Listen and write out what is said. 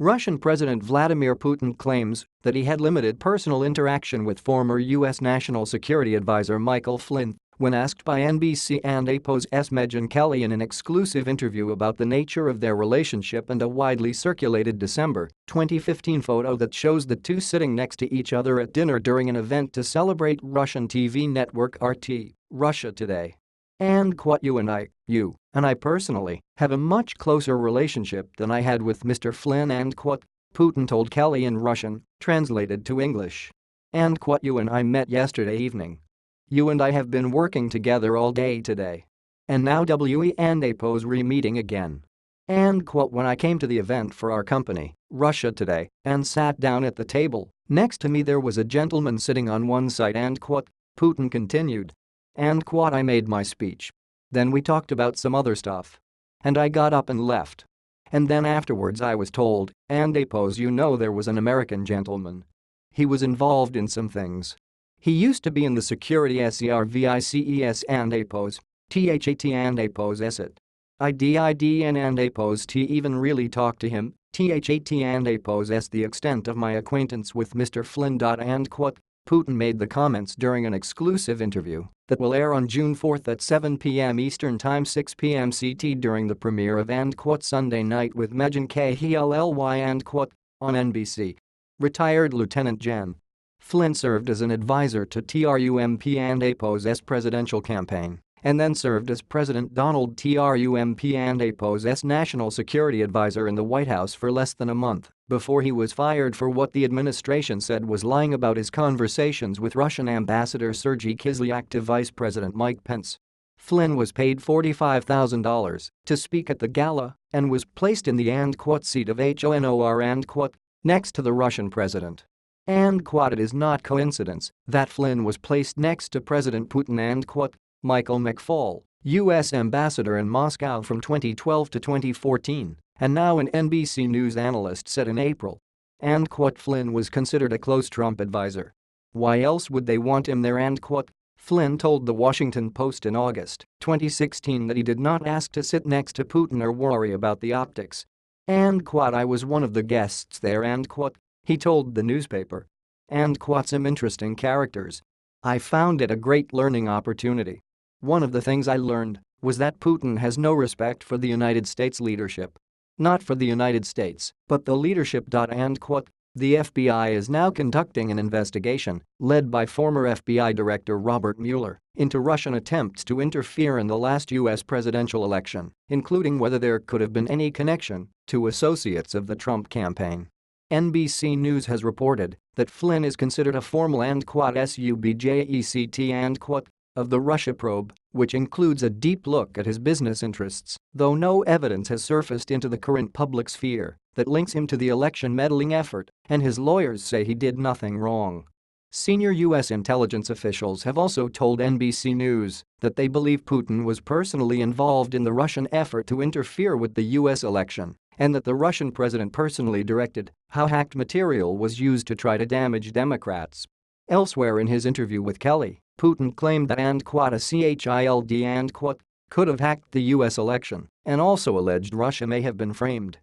Russian President Vladimir Putin claims that he had limited personal interaction with former U.S. National Security Advisor Michael Flynn when asked by NBC and APO's Megyn Kelly in an exclusive interview about the nature of their relationship and a widely circulated December 2015 photo that shows the two sitting next to each other at dinner during an event to celebrate Russian TV network RT, Russia Today. And quote, you and I personally, have a much closer relationship than I had with Mr. Flynn, end quote, Putin told Kelly in Russian, translated to English. And quote, you and I met yesterday evening. You and I have been working together all day today. And now we and APO's re-meeting again. And quote, when I came to the event for our company, Russia Today, and sat down at the table, next to me there was a gentleman sitting on one side, end quote, Putin continued. And quote, I made my speech. Then we talked about some other stuff. And I got up and left. And then afterwards I was told, and APO's, you know, there was an American gentleman. He was involved in some things. He used to be in the security services and APO's, THAT and APO's ESIT. IDIDN and APO's T even really talked to him, THAT and APO's S. The extent of my acquaintance with Mr. Flynn. And quote, Putin made the comments during an exclusive interview that will air on June 4 at 7 p.m. Eastern Time, 6 p.m. CT during the premiere of end quote, Sunday Night with Megyn Kelly, end quote, on NBC. Retired Lieutenant Gen. Flynn served as an advisor to Trump and APO's presidential campaign, and then served as President Donald Trump and APO's national security advisor in the White House for less than a month before he was fired for what the administration said was lying about his conversations with Russian Ambassador Sergei Kislyak to Vice President Mike Pence. Flynn was paid $45,000 to speak at the gala and was placed in the end quote, seat of honor, end quote, next to the Russian president. And quote, it is not coincidence that Flynn was placed next to President Putin, end quote, Michael McFaul, U.S. ambassador in Moscow from 2012 to 2014, and now an NBC News analyst, said in April. And quote, Flynn was considered a close Trump advisor. Why else would they want him there, end quote, Flynn told The Washington Post in August 2016 that he did not ask to sit next to Putin or worry about the optics. And quote, I was one of the guests there, end quote, he told the newspaper. And quote, some interesting characters. I found it a great learning opportunity. One of the things I learned was that Putin has no respect for the United States leadership. Not for the United States, but the leadership. End quote. The FBI is now conducting an investigation, led by former FBI Director Robert Mueller, into Russian attempts to interfere in the last U.S. presidential election, including whether there could have been any connection to associates of the Trump campaign. NBC News has reported that Flynn is considered a formal end quote, subject end quote, of the Russia probe, which includes a deep look at his business interests, though no evidence has surfaced into the current public sphere that links him to the election meddling effort, and his lawyers say he did nothing wrong. Senior U.S. intelligence officials have also told NBC News that they believe Putin was personally involved in the Russian effort to interfere with the U.S. election, and that the Russian president personally directed how hacked material was used to try to damage Democrats. Elsewhere in his interview with Kelly, Putin claimed that end quote, a child end quote, could have hacked the U.S. election, and also alleged Russia may have been framed